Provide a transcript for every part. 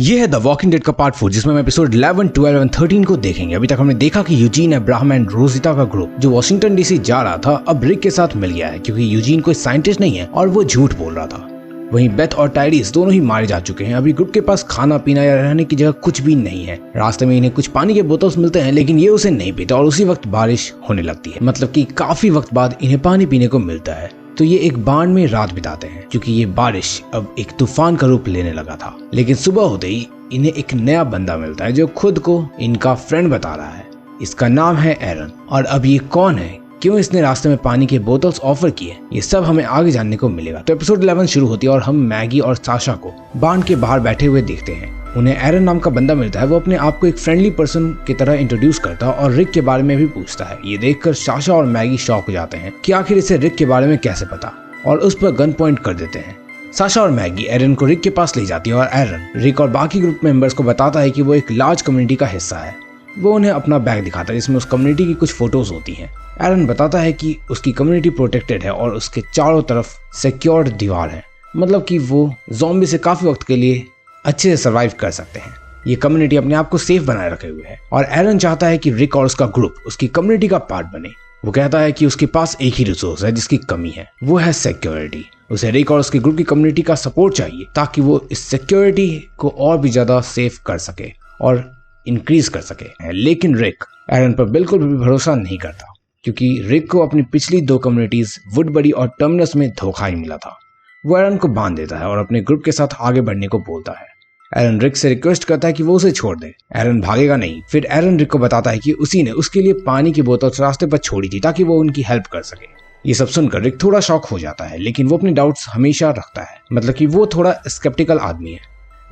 ये है the walking dead का पार्ट 4 जिसमें हम एपिसोड 11, 12 और 13 को देखेंगे। अभी तक हमने देखा कि यूजीन, अब्राहम एंड रोजिता का ग्रुप जो वॉशिंगटन डीसी जा रहा था अब रिक के साथ मिल गया है क्योंकि यूजीन कोई साइंटिस्ट नहीं है और वो झूठ बोल रहा था। वहीं बेथ और टाइरिस दोनों ही मारे जा चुके हैं। अभी ग्रुप के पास खाना पीना या रहने की जगह कुछ भी नहीं है। रास्ते में इन्हें कुछ पानी के बोतल्स मिलते हैं लेकिन ये उसे नहीं पीता और उसी वक्त बारिश होने लगती है, मतलब कि काफी वक्त बाद इन्हें पानी पीने को मिलता है। तो ये एक बाण में रात बिताते हैं क्योंकि ये बारिश अब एक तूफान का रूप लेने लगा था। लेकिन सुबह होते ही इन्हें एक नया बंदा मिलता है जो खुद को इनका फ्रेंड बता रहा है। इसका नाम है एरन। और अब ये कौन है, क्यों इसने रास्ते में पानी के बोतल्स ऑफर किए, ये सब हमें आगे जानने को मिलेगा। तो एपिसोड 11 शुरू होती है और हम मैगी और साशा को बांध के बाहर बैठे हुए देखते हैं। उन्हें एरन नाम का बंदा मिलता है। वो अपने आप को एक फ्रेंडली पर्सन की तरह इंट्रोड्यूस करता है और रिक के बारे में भी पूछता है। ये देखकर साशा और मैगी शॉक हो जाते हैं कि आखिर इसे रिक के बारे में कैसे पता, और उस पर गन पॉइंट कर देते हैं। साशा और मैगी एरन को रिक के पास ले जाती है और एरन रिक और बाकी ग्रुप मेंबर्स को बताता है कि वो एक लार्ज कम्युनिटी का हिस्सा है। वो उन्हें अपना बैग दिखाता है जिसमें उस कम्युनिटी की कुछ फोटोज होती हैं। एरन बताता है कि उसकी कम्युनिटी प्रोटेक्टेड है और उसके चारों तरफ सिक्योर्ड दीवार है, मतलब कि वो ज़ॉम्बी से काफी वक्त के लिए अच्छे से सर्वाइव कर सकते हैं। ये कम्युनिटी अपने आप को सेफ बनाए रखे हुए है और एरन चाहता है कि रिक और उसका ग्रुप उसकी कम्युनिटी का पार्ट बने। वो कहता है कि उसके पास एक ही रिसोर्स है जिसकी कमी है, वो है सिक्योरिटी। उसे रिक और उसके ग्रुप की कम्युनिटी का सपोर्ट चाहिए ताकि वो इस सिक्योरिटी को और भी ज्यादा सेफ कर सके और इंक्रीज कर सके। लेकिन रिक एरन पर बिल्कुल भी भरोसा नहीं करता क्योंकि रिक को अपनी पिछली दो कम्युनिटीज वुडबरी और टर्मिनस में धोखा ही मिला था। वो एरन को बांध देता है और अपने ग्रुप के साथ आगे बढ़ने को बोलता है। एरन रिक से रिक्वेस्ट करता है कि वो उसे छोड़ दे। एरन भागेगा नहीं। फिर एरन रिक को बताता है कि उसी ने उसके लिए पानी की बोतल रास्ते पर छोड़ी थी ताकि वो उनकी हेल्प कर सके। ये सब सुनकर रिक थोड़ा शॉक हो जाता है लेकिन वो अपने डाउट्स हमेशा रखता है, मतलब कि वो थोड़ा स्केप्टिकल आदमी है।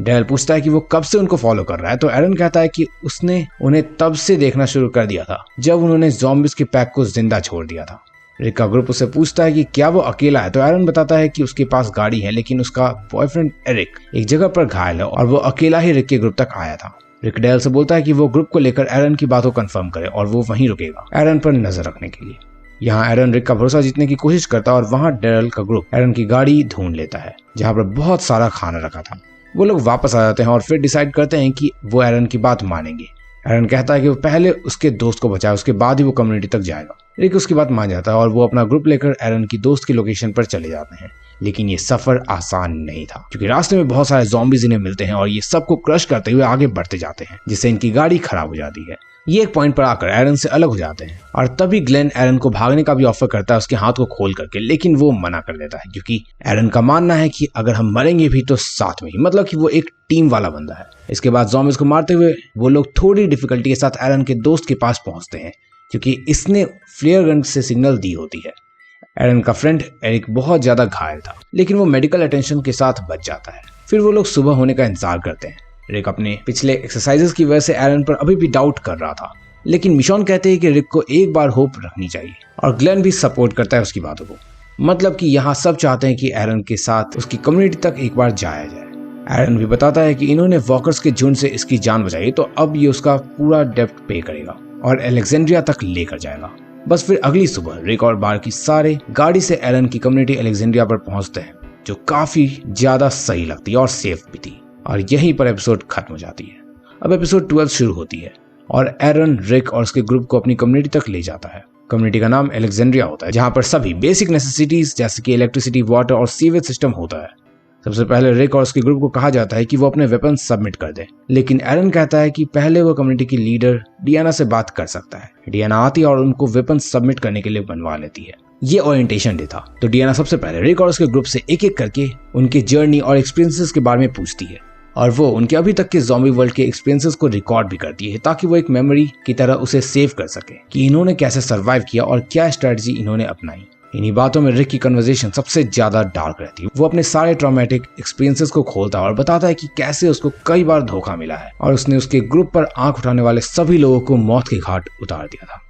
डेल पूछता है कि वो कब से उनको फॉलो कर रहा है तो एरन कहता है कि उसने उन्हें तब से देखना शुरू कर दिया था जब उन्होंने ज़ॉम्बिस के पैक को जिंदा छोड़ दिया था। रिक का ग्रुप उससे पूछता है कि क्या वो अकेला है तो एरन बताता है कि उसके पास गाड़ी है लेकिन उसका बॉयफ्रेंड एरिक एक जगह पर घायल है और वो अकेला ही रिक के ग्रुप तक आया था। रिक डेल से बोलता है कि वो ग्रुप को लेकर एरन की बात को कंफर्म करे और वो वहीं रुकेगा एरन पर नजर रखने के लिए। यहाँ एरन रिक का भरोसा जीतने की कोशिश करता है और वहाँ डेल का ग्रुप एरन की गाड़ी ढूंढ लेता है जहाँ पर बहुत सारा खाना रखा था। वो लोग वापस आ जाते हैं और फिर डिसाइड करते हैं कि वो एरन की बात मानेंगे। एरन कहता है कि वो पहले उसके दोस्त को बचाए, उसके बाद ही वो कम्युनिटी तक जाएगा। रिक उसकी बात मान जाता है और वो अपना ग्रुप लेकर एरन की दोस्त की लोकेशन पर चले जाते हैं। लेकिन ये सफर आसान नहीं था क्योंकि रास्ते में बहुत सारे ज़ॉम्बीज इन्हें मिलते हैं और ये सबको क्रश करते हुए आगे बढ़ते जाते हैं जिससे इनकी गाड़ी खराब हो जाती है। ये एक पॉइंट पर आकर एरन से अलग हो जाते हैं और तभी ग्लेन एरन को भागने का भी ऑफर करता है उसके हाथ को खोल करके, लेकिन वो मना कर देता है क्योंकि एरन का मानना है कि अगर हम मरेंगे भी तो साथ में ही, मतलब कि वो एक टीम वाला बंदा है। इसके बाद ज़ॉम्बीज को मारते हुए वो लोग थोड़ी डिफिकल्टी के साथ एरन के दोस्त के पास पहुंचते हैं क्योंकि इसने फ्लेयर गन से सिग्नल दी होती है। एरन का फ्रेंड एरिक बहुत ज्यादा घायल था लेकिन वो मेडिकल अटेंशन के साथ बच जाता है। फिर वो लोग सुबह होने का इंतजार करते हैं। रिक अपने पिछले एक्सरसाइजेस की वजह से एरन पर अभी भी डाउट कर रहा था लेकिन मिशॉन कहते हैं कि रिक को एक बार होप रखनी चाहिए और ग्लेन भी सपोर्ट करता है उसकी बातों को, मतलब कि यहाँ सब चाहते हैं कि एरन के साथ उसकी कम्युनिटी तक एक बार जाया जाए। एरन भी बताता है कि इन्होंने वॉकर्स के झुंड से इसकी जान बचाई तो अब ये उसका पूरा डेब्ट पे करेगा और अलेक्जेंड्रिया तक लेकर जाएगा। बस फिर अगली सुबह रिक और बाकी सारे गाड़ी से एरन की कम्युनिटी अलेक्जेंड्रिया पर पहुंचते हैं जो काफी ज्यादा सही लगती है और सेफ भी थी। और यहीं पर एपिसोड खत्म हो जाती है। अब एपिसोड 12 शुरू होती है और एरन रिक और उसके ग्रुप को अपनी कम्युनिटी तक ले जाता है। कम्युनिटी का नाम अलेक्जेंड्रिया होता है जहां पर सभी बेसिक नेसेसिटीज जैसे कि इलेक्ट्रिसिटी, वाटर और सीवेज सिस्टम होता है। सबसे पहले रिक और उसके ग्रुप को कहा जाता है कि वो अपने वेपन सबमिट कर दें, लेकिन एरन कहता है कि पहले वो कम्युनिटी की लीडर डियाना से बात कर सकता है। डियाना आती है और उनको वेपन सबमिट करने के लिए बनवा लेती है। ये ओरिएंटेशन डे था तो डियाना सबसे पहले रिक और उसके ग्रुप से एक एक करके उनके जर्नी और एक्सपीरियंसेस के बारे में पूछती है और वो उनके अभी तक के ज़ॉम्बी वर्ल्ड के एक्सपीरियंसेस को रिकॉर्ड भी करती है ताकि वो एक मेमोरी की तरह उसे सेव कर सके कि इन्होंने कैसे सर्वाइव किया और क्या स्ट्रेटजी इन्होंने अपनाई। इन्हीं बातों में रिक की कन्वर्सेशन सबसे ज्यादा डार्क रहती है। वो अपने सारे ट्रॉमेटिक एक्सपीरियंसेस को खोलता है और बताता है कि कैसे उसको कई बार धोखा मिला है और उसने उसके ग्रुप पर आंख उठाने वाले सभी लोगों को मौत के घाट उतार दिया था।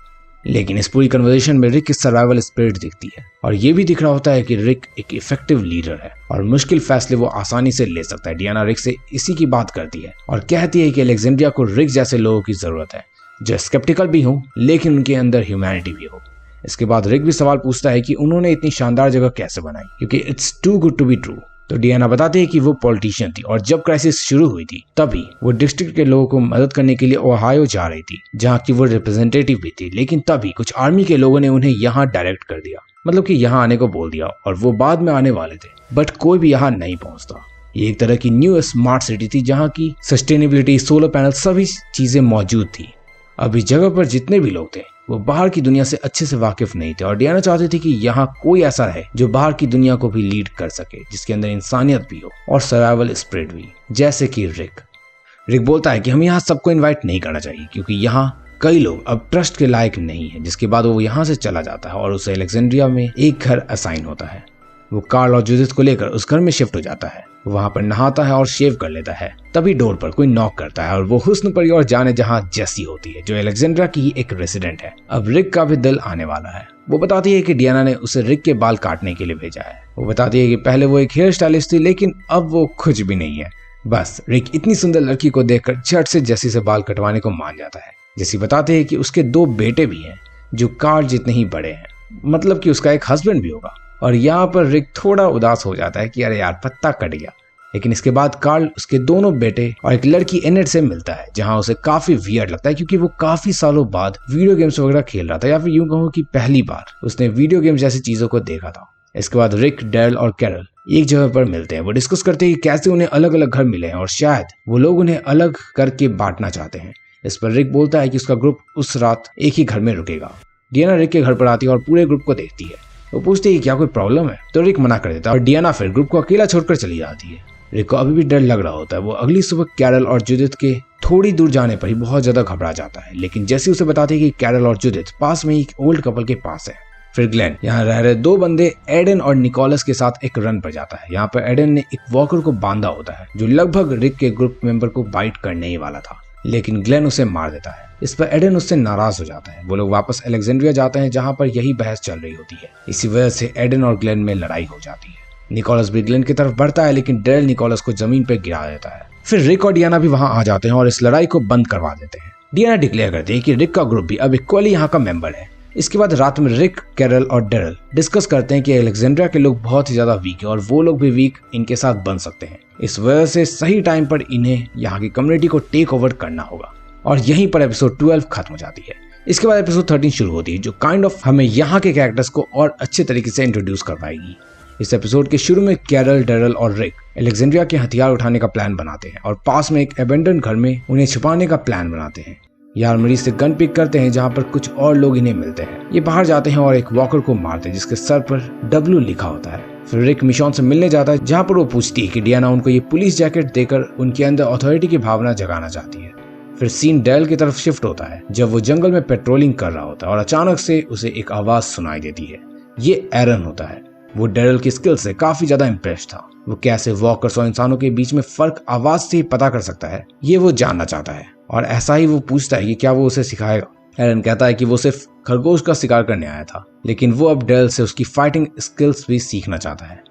लेकिन इस पूरी कन्वर्सेशन में रिक की सर्वाइवल स्पिरिट दिखती है और ये भी दिख रहा होता है कि रिक एक इफेक्टिव लीडर है और मुश्किल फैसले वो आसानी से ले सकता है। डियाना रिक से इसी की बात करती है और कहती है कि अलेक्जेंड्रिया को रिक जैसे लोगों की जरूरत है जो स्केप्टिकल भी हो लेकिन उनके अंदर ह्यूमैनिटी भी हो। इसके बाद रिक भी सवाल पूछता है कि उन्होंने इतनी शानदार जगह कैसे बनाई क्योंकि it's too good to be true. तो डियाना बताती है कि वो पॉलिटिशियन थी और जब क्राइसिस शुरू हुई थी तभी वो डिस्ट्रिक्ट के लोगों को मदद करने के लिए ओहायो जा रही थी, जहाँ की वो रिप्रेजेंटेटिव भी थी। लेकिन तभी कुछ आर्मी के लोगों ने उन्हें यहाँ डायरेक्ट कर दिया, मतलब कि यहाँ आने को बोल दिया, और वो बाद में आने वाले थे बट कोई भी यहाँ नहीं पहुंचता। ये एक तरह की न्यू स्मार्ट सिटी थी जहाँ की सस्टेनेबिलिटी, सोलर पैनल, सभी चीजें मौजूद थी। अब इस जगह पर जितने भी लोग थे वो बाहर की दुनिया से अच्छे से वाकिफ नहीं थे और डियाना चाहती थी कि यहाँ कोई ऐसा रहे जो बाहर की दुनिया को भी लीड कर सके, जिसके अंदर इंसानियत भी हो और सर्वाइवल स्पिरिट भी, जैसे कि रिक बोलता है कि हमें यहाँ सबको इन्वाइट नहीं करना चाहिए क्योंकि यहाँ कई लोग अब ट्रस्ट के लायक नहीं है। जिसके बाद वो यहाँ से चला जाता है और उसे अलेक्जेंड्रिया में एक घर असाइन होता है। वो कार्ल और जूडिथ को लेकर उस घर में शिफ्ट हो जाता है। वहां पर नहाता है और शेव कर लेता है। तभी डोर पर कोई नॉक करता है और वो हुस्न परी और जाने जहां जेसी होती है, जो अलेक्जेंड्रा की ही एक रेसिडेंट है। अब रिक का भी दिल आने वाला है। वो बताती है कि डियाना ने उसे रिक के बाल काटने के लिए भेजा है। वो बताती है कि पहले वो एक हेयर स्टाइलिस्ट थी लेकिन अब वो कुछ भी नहीं है। बस रिक इतनी सुंदर लड़की को देखकर झट से जेसी से बाल कटवाने को मान जाता है। जेसी बताते हैं कि उसके 2 बेटे भी हैं जो कार्ल जितने ही बड़े हैं, मतलब कि उसका एक हस्बैंड भी होगा। और यहाँ पर रिक थोड़ा उदास हो जाता है कि अरे यार पत्ता कट गया। लेकिन इसके बाद कार्ल उसके दोनों बेटे और एक लड़की एनेट से मिलता है, जहाँ उसे काफी वियर्ड लगता है क्योंकि वो काफी सालों बाद वीडियो गेम्स वगैरह खेल रहा था, या फिर यूं कहूँ कि पहली बार उसने वीडियो गेम्स जैसी चीजों को देखा था। इसके बाद रिक, डैरल और कैरल एक जगह पर मिलते हैं। वो डिस्कस करते हैं कि कैसे उन्हें अलग अलग घर मिले हैं और शायद वो लोग उन्हें अलग करके बांटना चाहते हैं। इस पर रिक बोलता है कि उसका ग्रुप उस रात एक ही घर में रुकेगा। डियाना रिक के घर पर आती है और पूरे ग्रुप को देखती है। वो पूछती है कि क्या कोई प्रॉब्लम है, तो रिक मना कर देता है और डियाना फिर ग्रुप को अकेला छोड़कर चली जाती है। रिक को अभी भी डर लग रहा होता है। वो अगली सुबह कैरल और जूडिथ के थोड़ी दूर जाने पर ही बहुत ज्यादा घबरा जाता है, लेकिन जैसे उसे बताती है कि कैरल और जूडिथ पास में एक ओल्ड कपल के पास है। फिर ग्लेन यहाँ रह रहे 2 बंदे एडन और निकोलस के साथ एक रन पर जाता है। यहाँ पर एडन ने एक वॉकर को बांधा होता है जो लगभग रिक के ग्रुप मेंबर को बाइट करने ही वाला था, लेकिन ग्लेन उसे मार देता है। इस पर एडन उससे नाराज हो जाता है। वो लोग वापस अलेक्जेंड्रिया जाते हैं जहाँ पर यही बहस चल रही होती है। इसी वजह से एडन और ग्लेन में लड़ाई हो जाती है। निकोलस भी ग्लेन की तरफ बढ़ता है लेकिन डैरल निकोलस को जमीन पर गिरा देता है। फिर रिक और डियाना भी वहां आ जाते हैं और इस लड़ाई को बंद करवा देते हैं। डियाना डिक्लेयर करती है कि रिक का ग्रुप भी अब इक्वली यहाँ का मेंबर है। इसके बाद रात में रिक, कैरल और डैरल डिस्कस करते हैं कि अलेक्जेंड्रिया के लोग बहुत ही ज्यादा वीक है और वो लोग भी वीक इनके साथ बन सकते हैं। इस वजह से सही टाइम पर इन्हें यहाँ की कम्युनिटी को टेक ओवर करना होगा। और यहीं पर एपिसोड 12 खत्म हो जाती है। इसके बाद एपिसोड 13 शुरू होती है जो काइंड ऑफ हमें यहाँ के कैरेक्टर्स को और अच्छे तरीके से इंट्रोड्यूस कर पाएगी। इस एपिसोड के शुरू में कैरल, डैरल और रिक अलेक्जेंड्रिया के हथियार उठाने का प्लान बनाते हैं और पास में एक एबेंडन घर में उन्हें छुपाने का प्लान बनाते हैं। ये आर्मरी से गन पिक करते हैं जहाँ पर कुछ और लोग इन्हें मिलते हैं। ये बाहर जाते हैं और एक वॉकर को मारते हैं जिसके सर पर W लिखा होता है। फिर रिक मिशॉन से मिलने जाता है जहाँ पर वो पूछती है कि डियाना उनको ये पुलिस जैकेट देकर उनके अंदर अथॉरिटी की भावना जगाना चाहती है। फिर सीन डैरल की तरफ शिफ्ट होता है जब वो जंगल में पेट्रोलिंग कर रहा होता है और अचानक से उसे एक आवाज सुनाई देती है। ये एरन होता है। वो डैरल की स्किल से काफी ज्यादा इम्प्रेस था। वो कैसे वॉकर्स और इंसानों के बीच में फर्क आवाज से ही पता कर सकता है, ये वो जानना चाहता है। और ऐसा ही वो पूछता है कि क्या वो उसे सिखाएगा। एरन कहता है कि वो सिर्फ खरगोश का शिकार करने आया था, लेकिन वो अब डैरल से उसकी फाइटिंग स्किल्स भी सीखना चाहता है।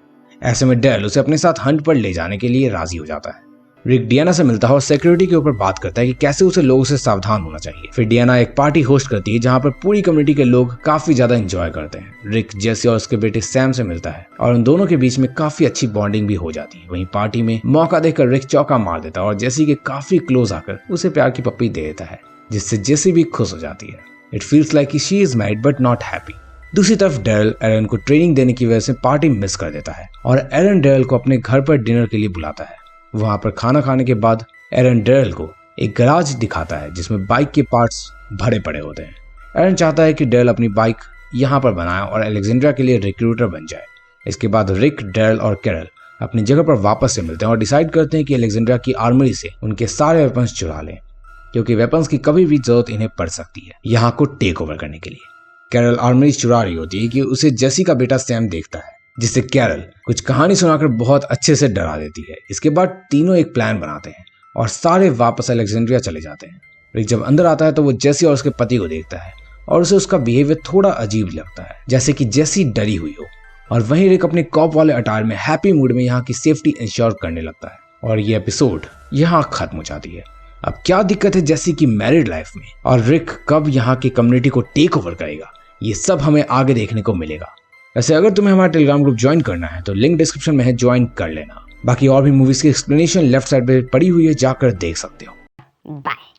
ऐसे में डैरल उसे अपने साथ हंट पर ले जाने के लिए राजी हो जाता है। रिक डियाना से मिलता है और सिक्योरिटी के ऊपर बात करता है कि कैसे उसे लोगों से सावधान होना चाहिए। फिर डियाना एक पार्टी होस्ट करती है जहाँ पर पूरी कम्युनिटी के लोग काफी ज्यादा एंजॉय करते हैं। रिक जेसी और उसके बेटे सैम से मिलता है और उन दोनों के बीच में काफी अच्छी बॉन्डिंग भी हो जाती है। वहीं पार्टी में मौका देकर रिक चौका मार देता है और जेसी के काफी क्लोज आकर उसे प्यार की पप्पी दे देता है, जिससे जेसी भी खुश हो जाती है। It feels like she is married but not happy. दूसरी तरफ डैरल एरन को ट्रेनिंग देने की वजह से पार्टी मिस कर देता है और एरन डैरल को अपने घर पर डिनर के लिए बुलाता है। वहां पर खाना खाने के बाद एरन डैरल को एक गैराज दिखाता है जिसमें बाइक के पार्ट्स भरे पड़े होते हैं। एरन चाहता है कि डैरल अपनी बाइक यहाँ पर बनाए और अलेक्जेंड्रिया के लिए रिक्रूटर बन जाए। इसके बाद रिक, डैरल और कैरल अपनी जगह पर वापस से मिलते हैं और डिसाइड करते हैं कि अलेक्जेंड्रिया की आर्मरी से उनके सारे वेपन्स चुरा लें, क्योंकि वेपन्स की कभी भी जरूरत इन्हें पड़ सकती है यहाँ को टेक ओवर करने के लिए। कैरल आर्मरी चुरा रही होती है कि उसे जेसी का बेटा सैम देखता है, जिससे कैरल कुछ कहानी सुनाकर बहुत अच्छे से डरा देती है। इसके बाद तीनों एक प्लान बनाते हैं और सारे वापस अलेक्जेंड्रिया चले जाते हैं। रिक जब अंदर आता है तो वो जेसी और उसके पति को देखता है और उसे उसका बिहेवियर थोड़ा अजीब लगता है, जैसे कि जेसी डरी हुई हो। और वहीं रिक अपने कॉप वाले अटायर में हैप्पी मूड में यहाँ की सेफ्टी इंश्योर करने लगता है और ये एपिसोड यहाँ खत्म हो जाती है। अब क्या दिक्कत है जेसी की मैरिड लाइफ में और रिक कब यहाँ की कम्युनिटी को टेक ओवर करेगा, ये सब हमें आगे देखने को मिलेगा। वैसे अगर तुम्हें हमारा टेलीग्राम ग्रुप ज्वाइन करना है तो लिंक डिस्क्रिप्शन में है, ज्वाइन कर लेना। बाकी और भी मूवीज की एक्सप्लेनेशन लेफ्ट साइड पे पड़ी हुई है, जाकर देख सकते हो। बाय।